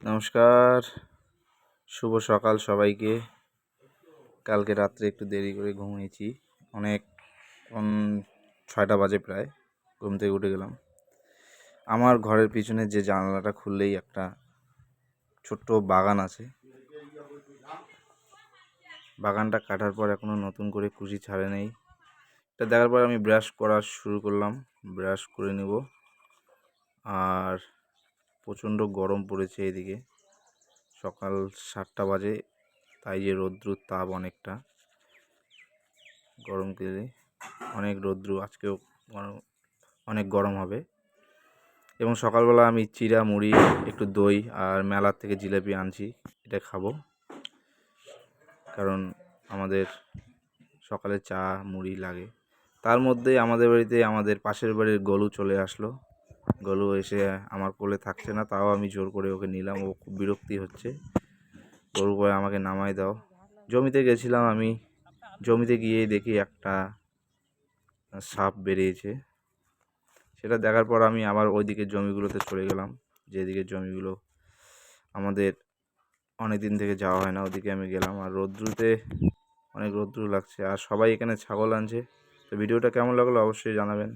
নমস্কার, শুভ সকাল সবাইকে। কালকে রাত্রে একটু দেরি করে ঘুমিয়েছি, অনেক 6টা বাজে প্রায় ঘুম থেকে উঠে গেলাম। আমার ঘরের পিছনে যে জানালাটা খুললেই একটা ছোট্ট বাগান আছে। বাগানটা কাটার পর এখনও নতুন করে কুশি ছাড়ে নেই। এটা দেখার পর আমি ব্রাশ করা শুরু করলাম, ব্রাশ করে নেব। আর প্রচণ্ড গরম পড়েছে এদিকে, সকাল 7টা বাজে, তাই যে রৌদ্রুর তাপ অনেকটা, গরমকালে অনেক রৌদ্র, আজকেও অনেক গরম হবে। এবং সকালবেলা আমি চিড়া, মুড়ি, একটু দই আর মেলার থেকে জিলাপি আনছি, এটা খাবো। কারণ আমাদের সকালে চা মুড়ি লাগে। তার মধ্যে আমাদের বাড়িতে আমাদের পাশের বাড়ির গলু চলে আসলো। গলু এসে আমার কোলে থাকছে না, তাও আমি জোর করে ওকে নিলাম। ও খুব বিরক্তি হচ্ছে, গরু করে আমাকে নামাই দাও। জমিতে গেছিলাম আমি, জমিতে গিয়ে দেখি একটা সাপ বেরিয়েছে। সেটা দেখার পর আমি আবার ওইদিকে জমিগুলোতে চলে গেলাম, যেদিকে জমিগুলো আমাদের অনেক দিন থেকে যাওয়া হয় না, ওদিকে আমি গেলাম। আর রৌদ্রুতে অনেক রৌদ্র লাগছে, আর সবাই এখানে ছাগল আনছে। তো ভিডিওটা কেমন লাগলো অবশ্যই জানাবেন।